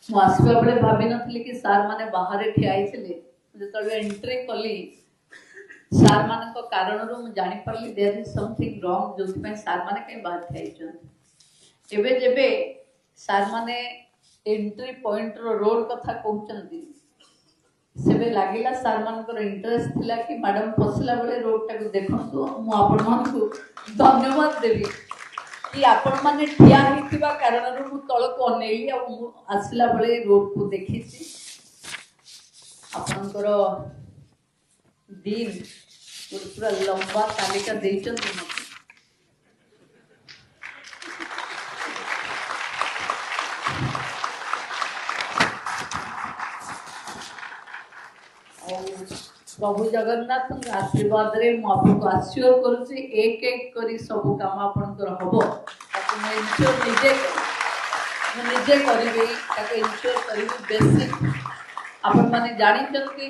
ମୁଁ ଆସିବା ବେଳେ ଭାବି ନଥିଲି କି ସାର୍ ମାନେ ବାହାରେ ଠିଆ ହେଇଥିଲେ। ଯେତେବେଳେ ଏଣ୍ଟ୍ରି କଲି ସାର୍ ମାନଙ୍କ କାରଣରୁ ମୁଁ ଜାଣିପାରିଲି ଦେयर ଇଜ ସମଥିଙ୍ଗ ରଙ୍ଗ, ଯୋଉଥିପାଇଁ ସାର୍ ମାନେ କାହିଁ ବାହାରେ ଠିଆ ହେଇଛନ୍ତି। ଏବେ ଯେବେ ସାର୍ ମାନେ ଏଣ୍ଟ୍ରି ପଏଣ୍ଟର ରୋଡ କଥା କହୁଛନ୍ତି, ସେବେ ଲାଗିଲା ସାର୍ ମାନଙ୍କର ଇଣ୍ଟରେଷ୍ଟ ଥିଲା କି ମ୍ୟାଡାମ ପଶିଲା ବେଳେ ରୋଡଟାକୁ ଦେଖନ୍ତୁ। ମୁଁ ଆପଣମାନଙ୍କୁ ଧନ୍ୟବାଦ ଦେବି କି ଆପଣମାନେ ଠିଆ ହେଇଥିବା କାରଣରୁ ମୁଁ ତଳକୁ ଅନେଇଲି ଆଉ ମୁଁ ଆସିଲା ବେଳେ ରୋଡକୁ ଦେଖିଛି। ଆପଣଙ୍କର ଦିନ ଗୋଟେ ପୁରା ଲମ୍ବା ତାଲିକା ଦେଇଛନ୍ତି ମୋତେ। प्रभु जगन्नाथ आशीर्वाद रे मु आपको आश्योर करूची एक एक करी सब काम आपनकर हबो। ताको मैं इंश्योर निजे करिबे, ताको इंश्योर करिबे। बेसिक आपण माने जानि चंती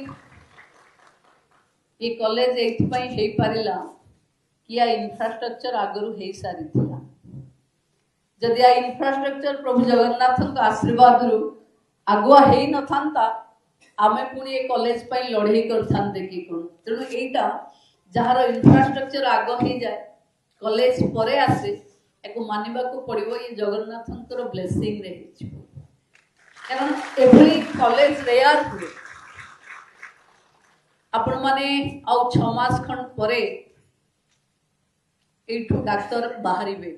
ये कॉलेज एथि पई हेई पारिला कि या इंफ्रास्ट्रक्चर आगरु हेई सारी थिला। जदि आ इंफ्रास्ट्रक्चर प्रभु जगन्नाथ आशीर्वाद रु आगुआ हेई न थांता, आमे पुणी ए कॉलेज पर लड़ाई करते कि कौन। तेणु यहीटा जार इंफ्रास्ट्रक्चर आग हो जाए कॉलेज परे आसे या मानवा को पड़ो ये जगन्नाथ ब्लेसिंग रे कारण एभली कॉलेज रेयर हुए। आपण माने आउ 6 मास खंड परे एठू डाक्टर बाहरिबे।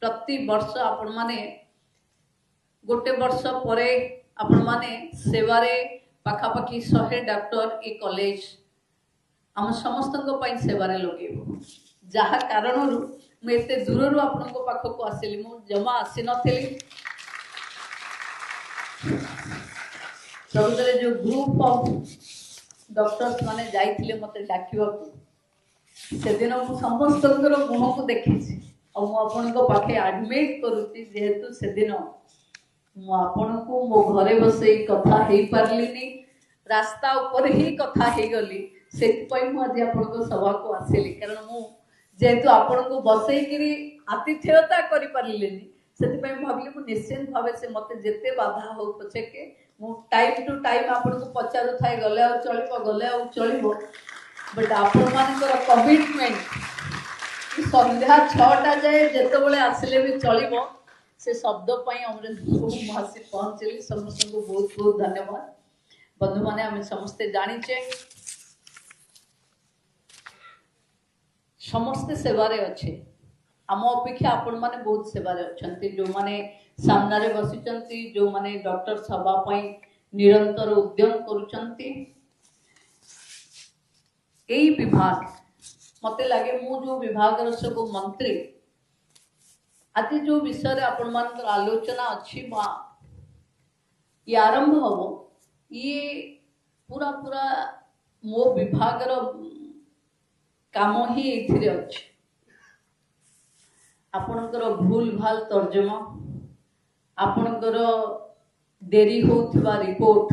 प्रति वर्ष आपण माने गोटे वर्ष परे आपण माने सेवारे पाखापाखि 100 डॉक्टर ए कॉलेज आम समस्त सेवारे लगे। जहा कारण मुझे दूर आपण पाखक आसली, मु जमा आसी नी। प्रकृत जो ग्रुप ऑफ डॉक्टर्स माने जाइथिले मते डाकिवा से दिन मु समस्त मुह को देखी और मुझे पाखे एडमिट करुच्ची जेहेतु से दिन मुझको मो घरे बसई कथा हो पार्लिनी, रास्ता ऊपर ही कथा हो गली। से मुझे आपण सभा को आसली कारण मु जेहेतु आपण को बसईकरी आतिथ्यता कर पार्लिनी, से भाविली मु निश्चिंत भाव से मत जिते बाधा हो पछे के मु टाइम टू टाइम आपण को पचारू थाए गले आ चलिबो गले आ चलिबो। बट आपण मानकर कमिटमेंट संध्या 6टा जाए जितेबाला आसिले भी चलिबो से शब्द आसी पहुँचली। समस्त को बहुत बहुत धन्यवाद। बंधु माने आम समस्ते जानीचे समस्ते सेवारे अच्छे। आम अपेक्षा आपण माने बहुत सेवारे अच्छंती। जो माने सामने बसिचंती, जो माने डॉक्टर सभा पई निरंतर उद्यम करूचंती। एई विभाग मते लगे मु जो विभाग रो सब मंत्री आज जो विषय आपण मानकर आलोचना अच्छी बा ये आरंभ हम ये पूरा पूरा मो विभाग रो काम ही एथिरे अछि। आपणकर भूल भाल तर्जमा, आपणकर देरी होउथबा रिपोर्ट,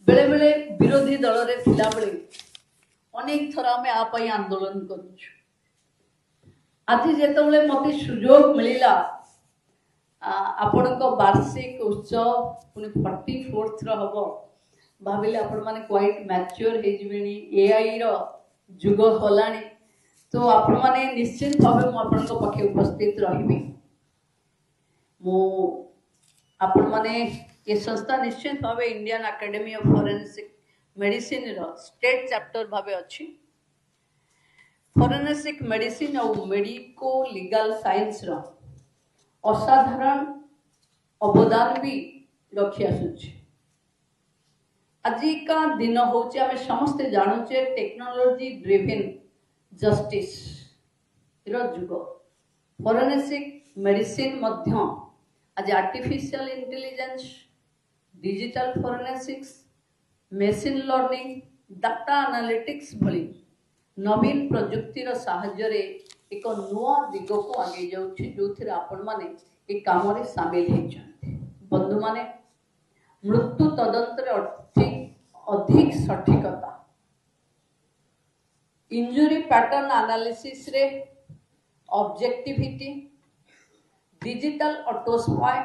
बेले बेले विरोधी दल रे थिला बेले अनेक थर आमे आपई आंदोलन करूछु। आज जेतबेले मते सुयोग मिलिला आपणक वार्षिक उत्सव पुनी 44th रो हबो, भाविले आपण माने क्वाइट मैच्योर हे जिवेनी, एआई रो जुग होलानी। तो आपण माने निश्चित भावे मु आपणक पखे उपस्थित रहिबी। मु आपण माने ये संस्था निश्चित भावे Indian academy of forensic medicine रो स्टेट चैप्टर भावे अछि। फोरेंसिक मेडिसिन और मेडिको लीगल साइंस रो असाधारण अवदान भी रखी आसुछि। आजिका दिन होचे आमे समस्ते जानुचे टेक्नोलॉजी ड्रिवन जस्टिस रो जुग। फोरेंसिक मेडिसिन मध्य आज artificial intelligence, digital forensics, machine learning, data analytics भली नवीन प्रजुक्तिर साहाय्य रे एक नुआ दिग को आगे जाउछि, जोथिरे आपण माने ए काम रे शामिल हेचंती। बंधु माने मृत्यु तदंतर अधिक सठिकता, इंजुरी पैटर्न एनालिसिस रे ऑब्जेक्टिविटी, डिजिटल ऑटोस्पाई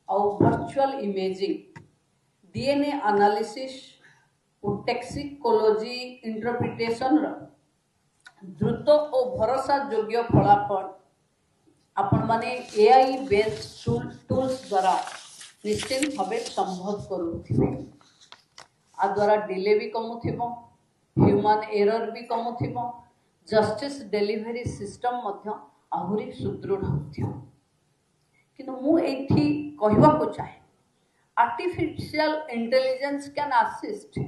और वर्चुअल इमेजिंग डीएनए एनालिसिस और टॉक्सिकोलॉजी इंटरप्रिटेशन द्रुत और भरोसा योग्य फलाफल आपण माने एआई बेस्ड टूल्स द्वारा निश्चित भाव संभव करुथिबे। आ द्वारा डिले भी कमुथिबो, ह्यूमन एरर भी कमुथिबो, जस्टिस डेलीवरी सिस्टम मध्य आहुरी सुदृढ़ होथिबो। किंतु मु एठी कहबा को चाहे artificial intelligence can assist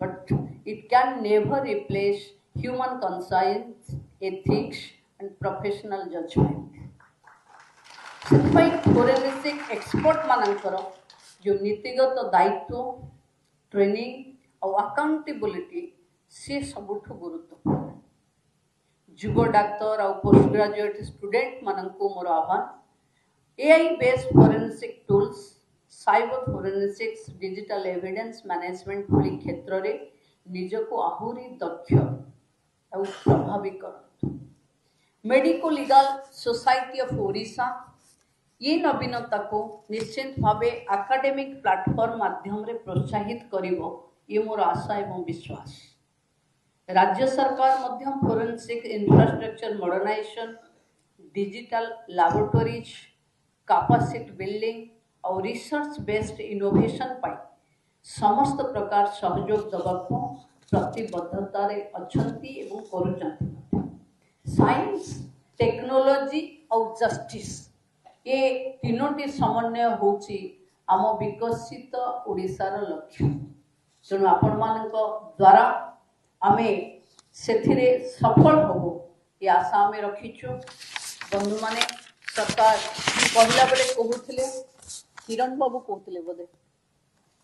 but it can never replace human conscience, ethics and professional judgment. ସେଥିପାଇଁ ଫୋରେନ୍ସିକ୍ ଏକ୍ସପର୍ଟ ମାନଙ୍କର जो नीतिगत दायित्व ट्रेनिंग और अकाउंटेबिलिटी से सबुठ गुरुत्वपूर्ण। युव डाक्तर और पोस्ट ग्रेजुएट स्टूडेंट माननको मोर आह्वान AI based forensic tools cyber forensics digital evidence management भली क्षेत्र रे निजको आहुरी दक्ष और प्रभावी करतु। Medico legal society of Odisha ये नवीनता को निश्चित भावे एकेडमिक प्लेटफॉर्म माध्यम रे प्रोत्साहित करिवो ये मोर आशा एवं विश्वास। राज्य सरकार मध्यम forensic infrastructure modernisation digital laboratories capacity building और रिसर्च बेस्ड इनोवेशन पाई समस्त प्रकार सहयोग दबाको प्रतिबद्धता रे अछंती एवं करूचंती। साइंस टेक्नोलॉजी और जस्टिस ये तीनोटी समन्वय होची आम विकसित ओडिशार लक्ष्य। तेणु आपण मानक द्वारा आमे सेथिरे सफल होबो ये आशा आमे रखिछु। बंधु माने सरकार कहला बेले कहूथिले किरण बाबू कहते बोधे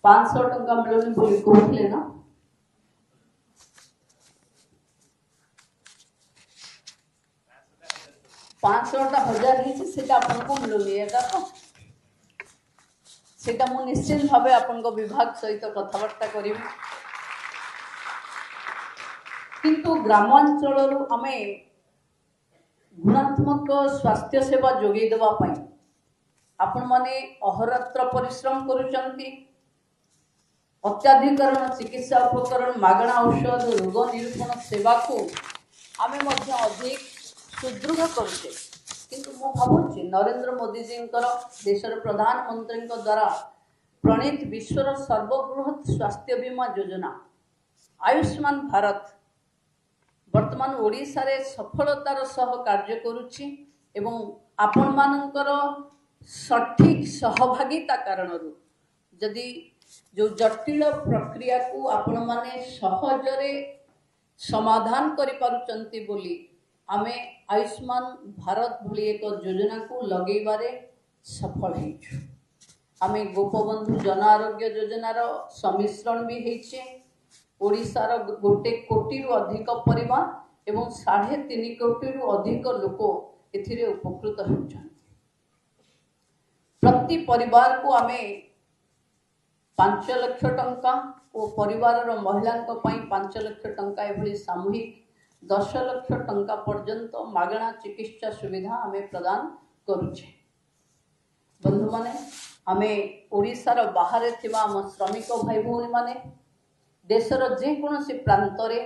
500 टंका मिलूनी बोली कहते ना 500 टा 1000 ही सेटा अपन को मिलूनी एटा तो सेटा मु निश्चित भावे अपन को विभाग सहित कथावार्ता करिवि। किंतु ग्रामांचल रु आमे गुणात्मक स्वास्थ्य सेवा जोगी देवा पाई आपण माने अहरात्र परिश्रम करूचंती। अत्याधिकरण चिकित्सा उपकरण मागणा औषध रोग निरूपण सेवा को आमे मध्य अधिक सुदृढ़ करुचे। किंतु मु भावुची नरेंद्र मोदी जी देशर प्रधानमंत्री द्वारा प्रणीत विश्वर सर्वबृहत स्वास्थ्य बीमा योजना आयुष्मान भारत वर्तमान ओडिशा रे सफलतार सह कार्य करुची एवं आपण मानकर सठिक सहभागिता कारण जदि जो जटिल प्रक्रिया को आपण माने सहजरे समाधान करि पारुचंती बोली आमे आयुष्मान भारत भली एक योजना को लगेबारे सफल हेछु। आमे गोपबंधु जन आरोग्य योजनार सम्मिश्रण भी हेछे। ओडिशार 1 कोटी रु अधिक परिवार एवं 3.5 कोटी रु अधिक लोक एथिरे उपकृत होउछन। प्रति परिवार को आमे 5 लाख टंका और परिवार महिला 5 लाख टंका एभली सामूहिक 10 लाख टंका पर्यंत मागणा चिकित्सा सुविधा आमे प्रदान करुचे। बंधु माने आमे ओडिशार बाहर थिबा आम श्रमिक भाई भौणी माने देशर जे कोनोसी प्रांत रे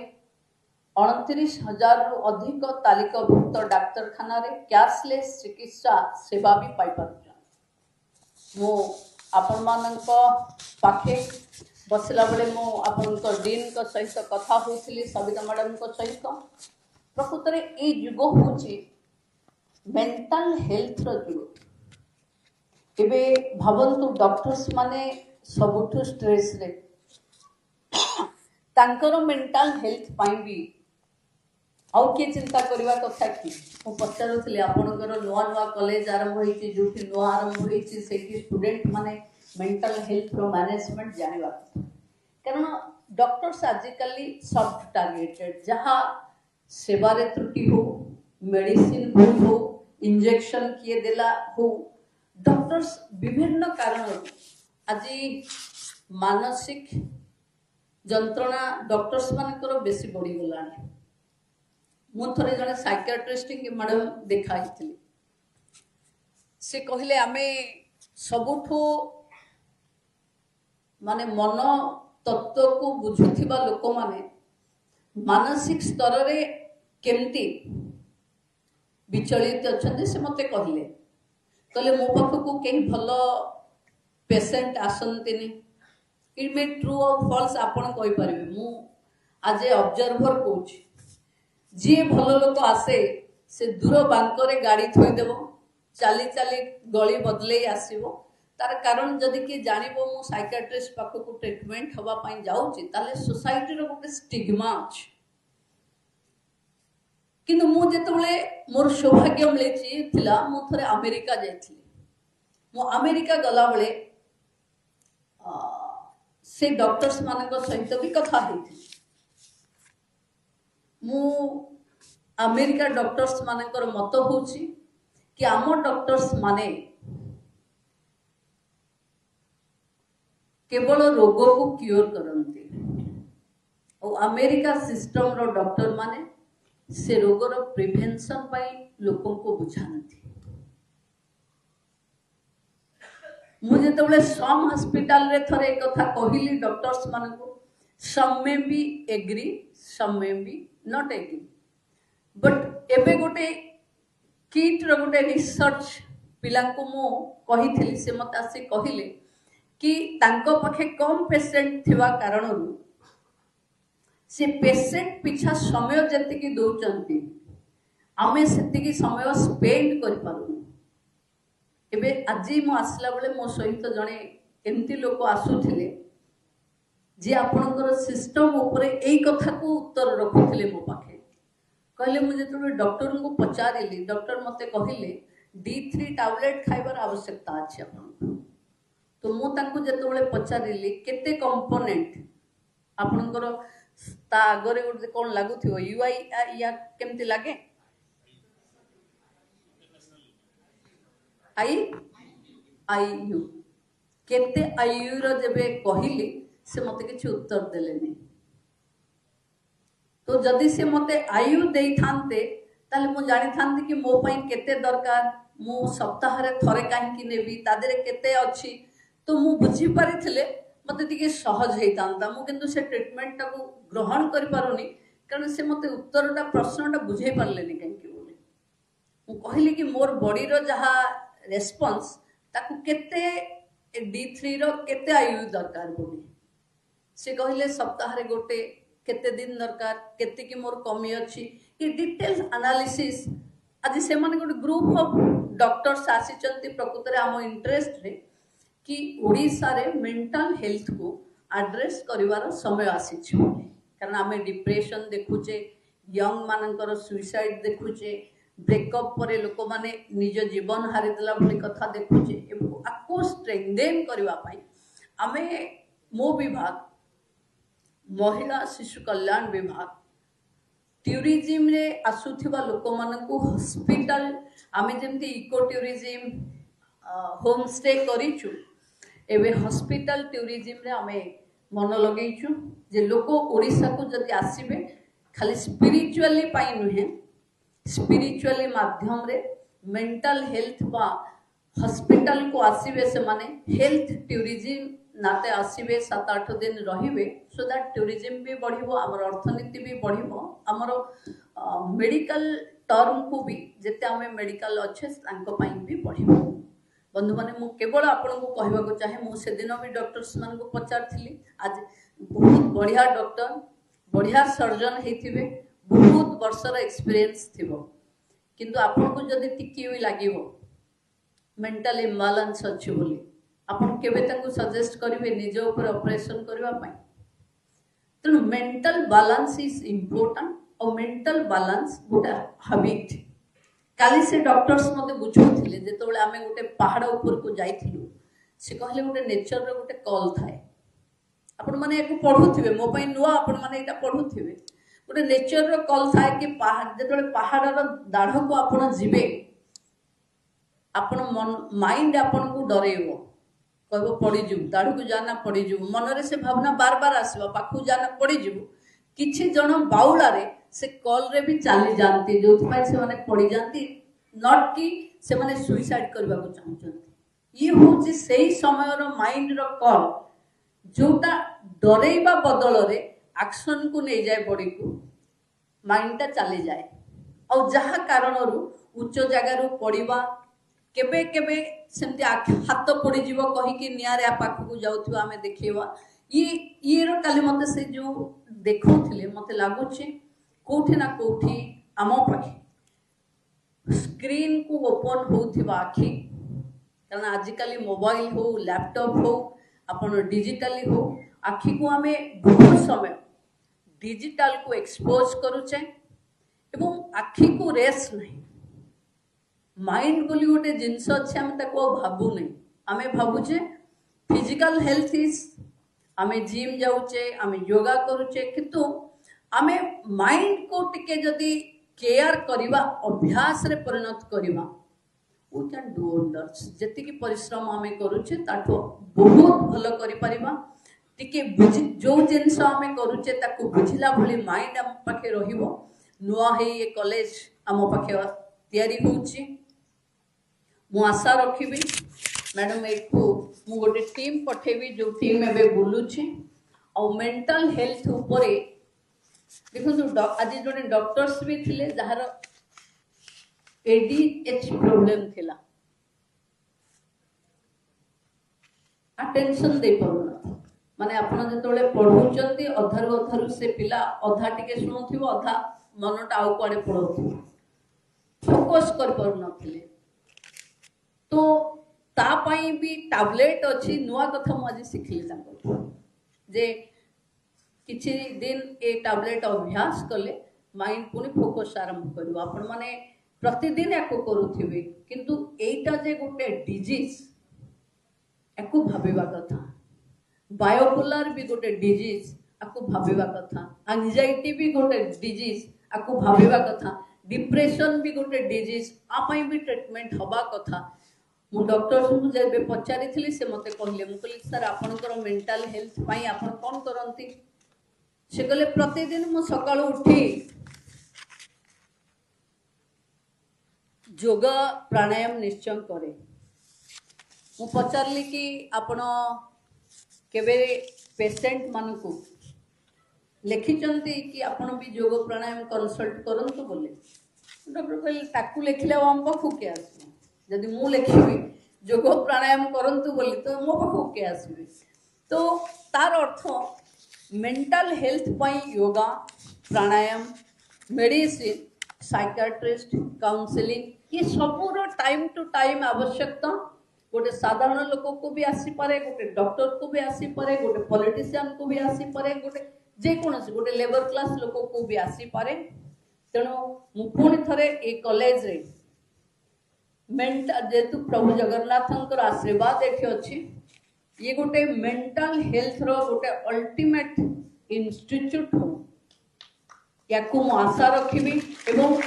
29,000 रु अधिक तालिकाभुक्त डाक्तरखाना रे कैशलेस चिकित्सा सेवा भी पाई पारुछन। मो आपण मानक पाखे बसला बेले मो आपण डीन को सहित कथा होइथिली सविता मैडम को सहित। प्रकृत रे ए युग होची मेंटल हेल्थ रो युग। एबे भावंतु डॉक्टर्स माने सबुठु स्ट्रेस रे तांकर मेंटल हेल्थ पाई भी आउ किए चिंता करवा कथा कि मु पचारुथली आपनकर नुआ नुआ कॉलेज आरंभ होईची जोठी नुआ आरंभ होईची सेठी स्टूडेंट माने मेंटल हेल्थ रो मैनेजमेंट जानिबा कारण डॉक्टर्स आजिकली सब टारगेटेड जहाँ सेवारे त्रुटि हो मेडिसिन भूल हो इंजेक्शन किए देला हो डॉक्टर्स विभिन्न कारण आज मानसिक जंत्रणा डॉक्टर्स मानकर बेसी बढ़ी गलानी। मु थरे जने साइकियाट्रिस्ट के मैडम देखा से कहले आमे सबुठो माने मन तत्व को बुझुथिबा लोक माने मानसिक स्तर रे केमती विचलित अच्छा से मते कहले मो पाखक कहीं भल पेसेंट आसती इट मे ट्रू और फॉल्स आपन कहि परिबे मु आज ए ऑब्जर्वर कहूँ जी भल लोक आसे से दूर बांकरे गाड़ी थोईदेव चली चली गली बदले आसो तार कारण जदि किए जानव मु साइकियाट्रिस्ट पाखक ट्रिटमेंट हवापाई जाऊँगी ताले सोसाइटी रो गोटे स्टिग्मा अच्छी किंतु मु जेतबेले मोर सौभाग्य मिली थिला मु थरे अमेरिका जाइथिली मु अमेरिका गला बेले से डॉक्टर्स मानक सहित भी कथा होती मु अमेरिका डॉक्टर्स मानकर मत होची कि आम डॉक्टर्स माने केवल रोग को क्योर करते और अमेरिका सिस्टम रो डॉक्टर माने से रोगर प्रिवेंशन पाई लोकों को बुझाती मुझे तो सम हॉस्पिटल रे थरे एक कथा कहली डॉक्टर्स मान को सम में भी एग्री सम में भी नॉट एग्री बट एबे गोटे किट रो गोटे रिसर्च पिला को मो कही से मत आसी कहले कि तांको पाखे कम पेशेंट थिबा कारणरू से पेशेंट पिछा समय जति दौरान आमे से समय स्पेंड कर पारुनु एबे आज मु आसला बेले मो सहित जड़े एमती लोक आसुथिले जे आपणकर सिस्टम उपरे एई कथा को उत्तर रखुथिले मो पाखे कहले मुझे तो डॉक्टर को पचारिली डॉक्टर मते कहले D3 टैबलेट खाइबार आवश्यकता अछि आपन तो मु तांको जेतबेले पचारिली केते कंपोनेंट आपणकर ता आगरे गोटे कौन लगुथिबो यूआई या केमती लागे आईयू केते आईयू रो जेबे कहिली से मते किछि उत्तर देलेनी तो जदि से मते आईयू देई थानते ताले मु जानि थानती कि मो पई केते दरकार मु सप्ताह रे थरे काहे कि नेबी तादेरे केते अछि तो मु बुझी पारिथिले मते टिके सहज हेतांता मु किंतु से ट्रीटमेंट टाको ग्रहण करि पारुनी कारण से मते उत्तरटा प्रश्नटा बुझाई पारलेनी काहे बोले मु कहली कि मोर बॉडी रो जहा रेस्पॉन्स ताकू केते D3 रो केते आयु दरकार बोली से कहले सप्ताह रे गोटे केते दिन दरकार केते कि मोर कमी अछि कि डिटेल्स एनालिसिस आज से माने गोटे ग्रुप ऑफ डॉक्टर्स आसीचंती प्रकृत रे आम इंटरेस्ट रे कि ओडिसा रे मेंटल हेल्थ को एड्रेस करिवार समय आसीछि कारण आमे डिप्रेशन देखुचे यंग मानकर सुइसाइड देखुचे ब्रेकअप परे लोक माने निज जीवन हारि देला भली कथा देखुचे एबो आको स्ट्रेंथेन करबा पई आमे मो विभाग महिला शिशु कल्याण विभाग टूरिज्म रे आसुथिबा लोक मानकु हॉस्पिटल आमे जेमती इको टूरिज्म होम स्टे करिछु एबे हॉस्पिटल टूरिज्म रे आमे मन लगेइछु जे लोक ओडिसा को जदि आसीबे खाली स्पिरिचुअली पाई नुहे स्पिरिचुअली माध्यम रे मेंटल हेल्थ बा हॉस्पिटल को आसीबे से माने हेल्थ टूरिज्म नाते आसीबे 7-8 दिन रहिबे सो दैट टूरिज्म भी बढ़िबो हमर अर्थनीति भी बढ़िबो हमर मेडिकल टर्म को भी जेते हमें मेडिकल अच्छे तांको पाई भी बढ़िबो बंधु माने मु केवल आपन को कहबा को चाहे मु से दिन भी डॉक्टर्स मान को पचारथिली आज बहुत बढ़िया डॉक्टर बढ़िया सर्जन हेथिबे बहुत वर्षर एक्सपीरियंस थिबो किंतु आपन को जदि टिकी भी लागिवो मेंटल इम्बैलेंस अछि बोली आपन केबे तांको सजेस्ट करिवे निज ऊपर ऑपरेशन करबा पई तेणु मेंटल बैलेंस इज इम्पोर्टेंट और मेंटल बैलेंस गोटे हैबिट काली से डॉक्टर्स मते बुझौथिले जेतबेले आमे गोटे पहाड़ ऊपर को जाइथिलु से कहले गोटे नेचर रे गोटे कॉल थाए आपण माने एको पढुथिबे मो पई नुवा आपण माने एटा पढुथिबे गोटे नेचर रो कॉल थाए कि पहाड़ जेतबेले पहाड़ रो दाढ़ को आपण जिबे आपण मन माइंड आपण को डरेइबो कहबो पड़ी जु दाढ़ को जाना पड़ी जु मन रे से भावना बार बार आसीबा पाखु जाना पड़ी जु किछि जण बाउला रे से कॉल रे भी चली जानती जो से माने पड़ी जानती नॉट कि से माने सुइसाइड करबा को चाहउछंती ये हूँ से समय माइंड कल जोटा डरइबा बदल रे एक्शन को नहीं जाए बॉडी को माइंडटा चली जाए और जहाँ कारण उच्च जगार पड़ा केबे केबे सेमती हाथ पड़ीज कहीकि निआरे पाखक जाऊँ आम देखा ये काली मत से जो देखते मत लगुच कौटि ना कौटि आम पाखे स्क्रीन को ओपन होउथिबा आखि कारण आजिकल मोबाइल हो लैपटॉप हो अपन डिजिटली हो आखि को आम बहुत समय डिजिटल को एक्सपोज करुचे एवं आखि को रेस्ट नहीं माइंड बोली गोटे जिनस अच्छे आम भावु नहीं आम भावुचे फिजिकल हेल्थ इज आम जिम जाऊचे आम योगा करुचे किंतु आम माइंड को टिके जदि केयर करवा अभ्यास रे परिणत करवा वी कैन डू वंडर्स जेतिकी परिश्रम आम करुचे ताठो बहुत भल करिपरिबा टिके जो जिनस आम करुचे ताकू बुझिला भली माइंड आम पाखे रहिबो नुआ हे ये कॉलेज आम पाखे तैयारी होउची मु आशा रखिबी मैडम एठू मु गोटे टीम पठेबी जो टीम एबे बुलुची और मेंटल हेल्थ उपरे देखो आज जो डॉक्टर्स भी थिले जहार एडीएच प्रॉब्लम थिला अटेंशन दे पारुना माने आपण जेतोले पढौचंती अधारु अधारु से पिला अधा टिके सुनुथिबो अधा मनटा आउ कुआडे पढौथिबो फोकस कर पारुनथिले तो ता पाई भी टैबलेट अच्छी नुआ कथा मुझे शिखली जे किछि दिन ए टैबलेट अभ्यास कले माइंड पुणी फोकस आरंभ कर आपण माने प्रतिदिन याको करूथिबे किंतु एटा जे गोटे डिजीज याको भाबिबा कथा बायोपोलर भी गोटे डिजीज याको भाबिबा कथा एंजाइटी भी गोटे डिजीज याको भाबिबा कथा डिप्रेशन भी गोटे डिजीज आ पई भी ट्रीटमेंट हबा कथा मु डॉक्टर को जब पचारि से मते कहले मु कहली सर आपनकर मेंटल हेल्थ पाई आपन कोन करंती से कहले प्रतिदिन मु सकाळ उठी योगा प्राणायाम निश्चय करे मु पचारली कि आपण केबे पेशेंट मान को लिखिचंती कि आपण भी योग प्राणायाम कंसल्ट करंतु बोले डॉक्टर कहले ताकू लिखले हम पाखु के आसु जदि मु लिखी योग प्राणायाम करंतु बोली तो मो पाखु के आसबे तो तार अर्थ मेंटल हेल्थ पाई योगा प्राणायाम मेडिसिन साइकियाट्रिस्ट काउंसलिंग ये सबूर टाइम टू टाइम आवश्यकता गोटे साधारण लोक को भी आसी पारे गोटे डॉक्टर को भी आसी पारे गोटे पॉलिटिशियन को भी आसी पारे गोटे जेकोसी गोटे लेबर क्लास लोक को भी आसी पारे तेणु मु पुणी थरे ए कॉलेज रे मेंटल जेतु प्रभु जगन्नाथंकर आशीर्वाद एठी अछि ये गोटे मेंटल हेल्थ रो गोटे अल्टीमेट इंस्टीट्यूट हो याकू मु आशा रखिबी एवं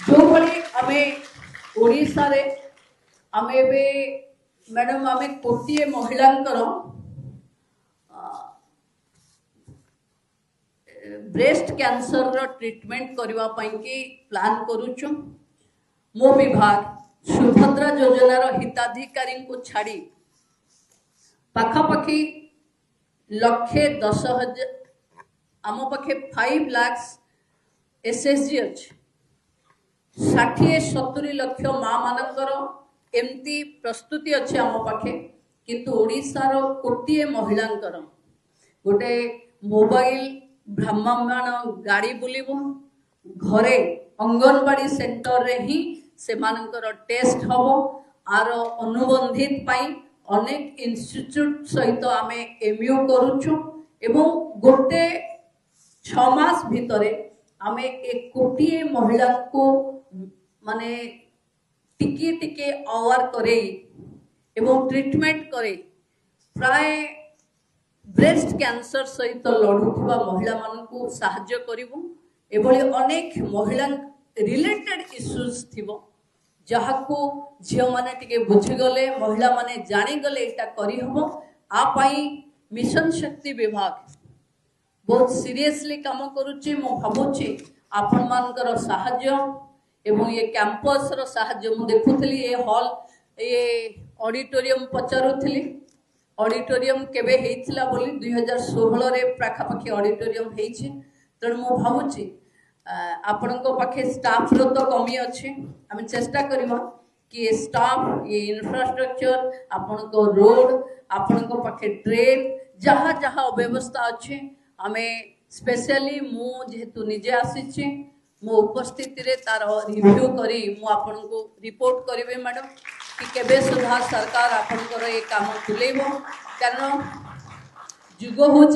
जो भली आमे ओडिसा रे आमे बे मैडम आमे कोटिए महिलांकर ब्रेस्ट कैंसर रो ट्रीटमेंट करबा पई की प्लान करूछु मो विभाग सुभद्रा योजनार हिताधिकारी को छाड़ी पाखापाखि 1,10,000 आम पाखे 5 लाख एसएसजी अच्छे 60-70 लाख माँ मानकर एमती प्रस्तुति अच्छे आम पाखे किंतु ओडिशार कोटिए महिलांकर गोटे मोबाइल भ्राम्यमाण गाड़ी बुलिबो घरे अंगनवाड़ी सेंटर रे ही से मानकर टेस्ट हबो आर अनुबंधित पाई अनेक इंस्टीट्यूट सहित आमे एमयू करूछु एवं गोटे 6 मास भितरे आमे एक कोटिए महिला को माने टिके टिके अवार करे एवं ट्रीटमेंट करे प्राय ब्रेस्ट कैंसर सहित लड़ुवा महिला मान को साहाय्य करिवु एभली अनेक महिला रिलेटेड इश्यूज थिबो जहाँ को झील मैंने टे बुझीगले महिला माने जानीगले यहाँ करहब आपाई मिशन शक्ति विभाग बहुत सीरियसली काम करुच्ची मु भावुची आपण मानकर साहाय्य एवं ये कैंपस रो साहाय्य मु देखुथली ये हॉल ये ऑडिटोरियम पचारुथिली ऑडिटोरियम केबे हेइथिला बोली 2016 रे पाखापाखि ऑडिटोरियम हेइछि तेणु मु भावुछि आपणको पाखे स्टाफ रो तो कमी अछि आम चेष्टा करबा कि स्टाफ ये इंफ्रास्ट्रक्चर आपणको रोड आपणको पाखे ट्रेन जहाँ जहाँ अव्यवस्था अच्छे आमे स्पेशली मु जेहेतु निजे आसीछि मो उपस्थिति रे तार रिव्यू करी मु आपणको रिपोर्ट करिवे मैडम कि केबे सुधा सरकार आपणकर ये काम तुलेबो कारण जुग हो